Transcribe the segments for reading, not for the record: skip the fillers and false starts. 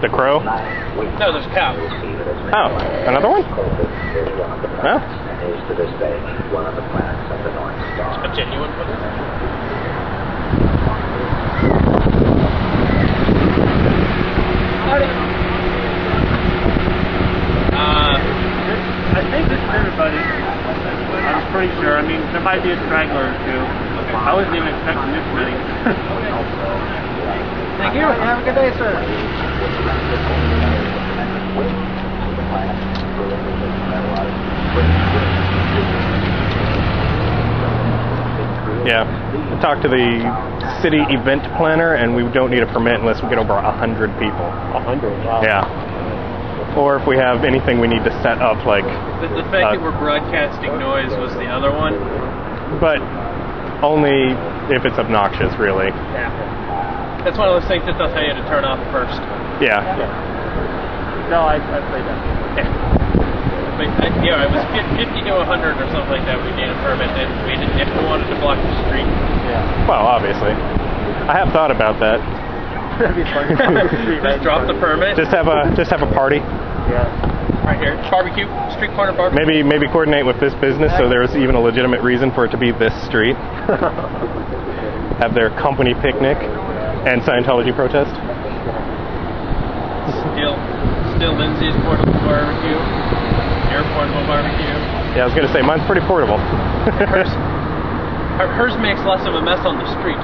The crow? No, there's cow. Oh, another one? No? A genuine one. I think it's everybody. I'm pretty sure. I mean, there might be a straggler or two. I wasn't even expecting this many. Thank you. Have a good day, sir. Yeah. I talked to the city event planner, and we don't need a permit unless we get over 100 people. 100? Wow. Yeah. Or if we have anything we need to set up, like... The fact that we're broadcasting noise was the other one. But only if it's obnoxious, really. Yeah. That's one of those things that they'll tell you to turn off first. Yeah. No, I played that. Yeah. But, yeah, it was 50 to 100 or something like that. We need a permit if we wanted to block the street. Yeah. Well, obviously. I have thought about that. That'd be funny. Just drop the permit. Just have a party. Yeah. Right here. Barbecue. Street corner barbecue. Maybe coordinate with this business so there's even a legitimate reason for it to be this street. Have their company picnic and Scientology protest. Still Lindsay's portable barbecue. Your portable barbecue. Yeah, I was going to say, mine's pretty portable. Hers makes less of a mess on the street.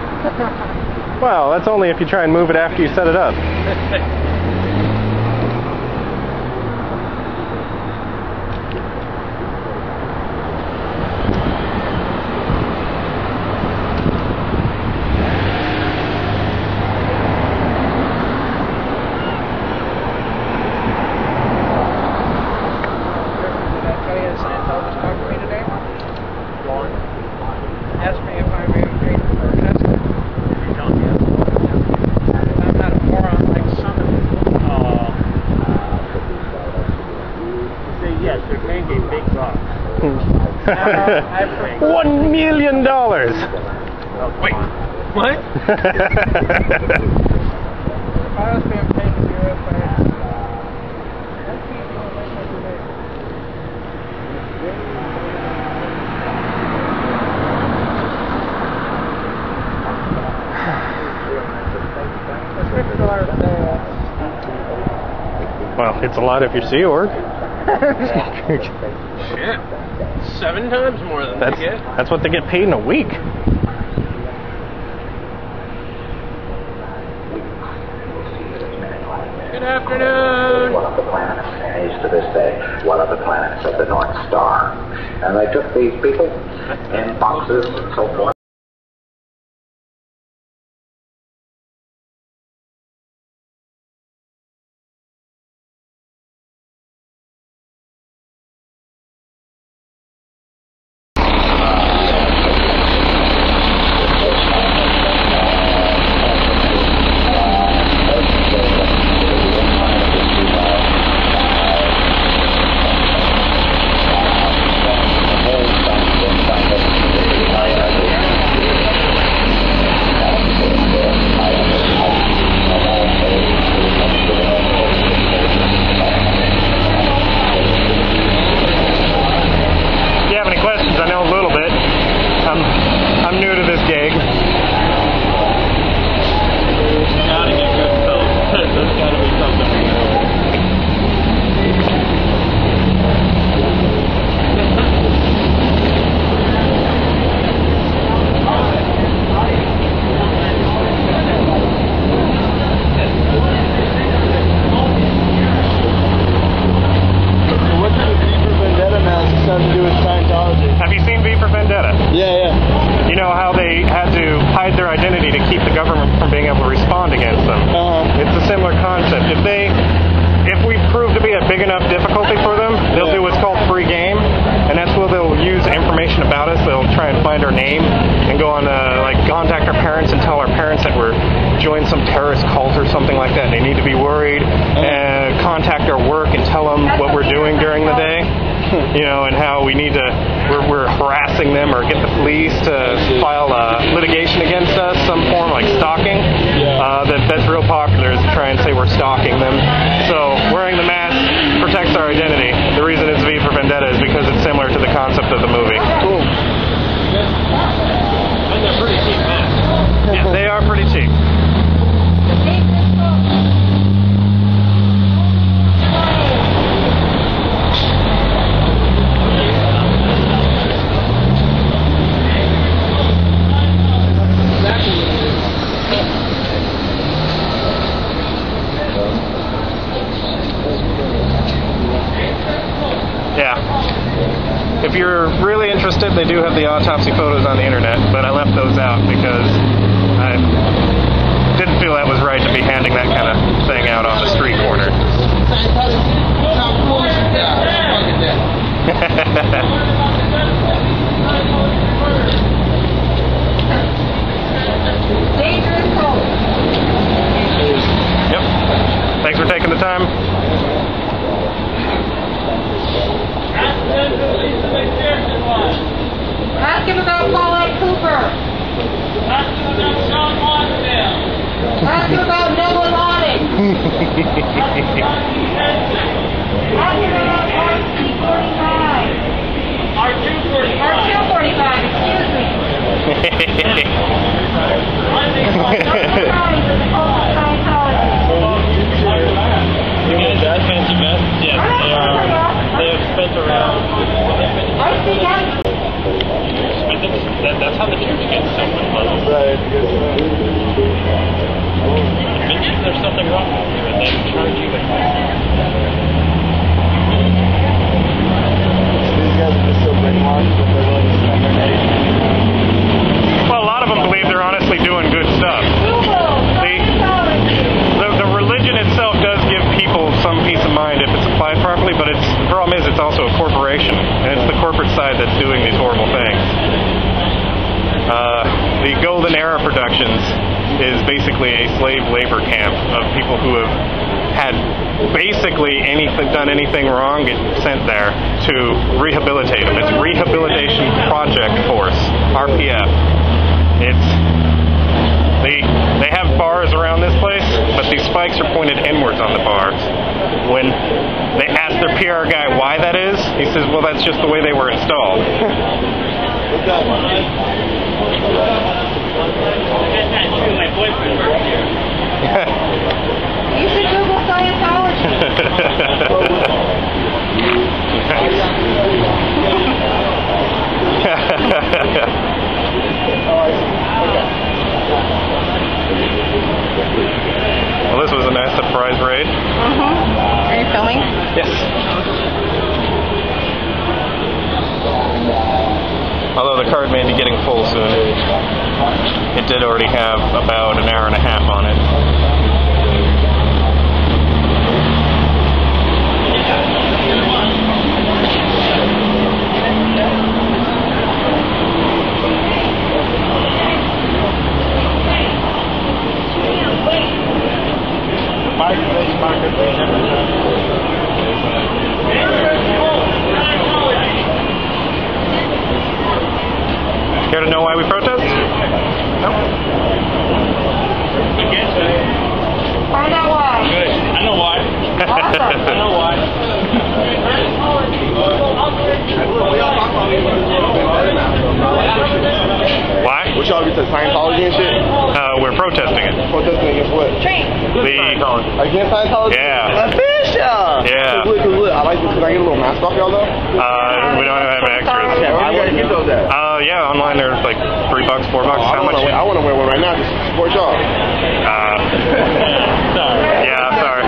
Well, that's only if you try and move it after you set it up. $1 million. Wait, what? Well, it's a lot if you're Sea Org. Shit. 7 times more than they get. That's what they get paid in a week. Good afternoon. One of the planets, and is to this day one of the planets of the North Star. And they took these people in boxes and so forth. Join some terrorist cult or something like that. They need to be worried and contact our work and tell them what we're doing during the day, you know, and how we need to, we're harassing them or get the police to file litigation against us, some form like stalking. that's real popular, is to try and say we're stalking them. So wearing the mask protects our identity. The reason it's V for Vendetta is because it's similar to the concept of the movie. Cool. And they're pretty cheap masks. Yeah, they are pretty cheap. Yeah. If you're really interested, they do have the autopsy photos on the internet, but I left those out because I didn't feel that was right to be handing that kind of thing out on the street corner. Yep. Thanks for taking the time. Ask him about Paulette Cooper. Ask him about John Lonsdale. Ask him about Noah Lonning. Ask him about RC-45. R245, excuse me. You guys got fancy vests? Yes, they have spent around. I see that. I think that's how the church gets so much money. Right. Maybe there's something wrong with you and they charge you. These guys are just so brainwashed that they're willing to spend their days. Well, a lot of them believe they're honestly doing good stuff. The religion itself does give people some peace of mind if it's applied properly, but the problem is it's also a corporation, and it's the corporate side that's doing these horrible things. The Golden Era Productions is basically a slave labor camp of people who have had basically done anything wrong, get sent there to rehabilitate them. It's Rehabilitation Project Force, RPF. They have bars around this place, but these spikes are pointed inwards on the bars. When they ask their PR guy why that is, he says, well, that's just the way they were installed. You should Google Scientology. Well, this was a nice surprise raid. Are you filming? Yes. Although the card may be getting full soon. It did already have about an hour and a half on it. Care to know why we protest? No? Find out why. Good. I know why. Awesome. I know why. Why? What y'all get to Scientology and shit? We're protesting it. Protesting against what? Against Scientology? Yeah. Official! Yeah. Look, I like this. Can I get a little mask off y'all though? We don't have extras. Yeah, where you guys get those at? Yeah, online they're like $3, $4. How much? I want to wear one right now just to support y'all. Yeah, sorry.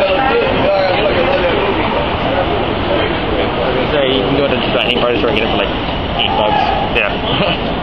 So you can go to the Hank Party store and get it for like $8. Yeah.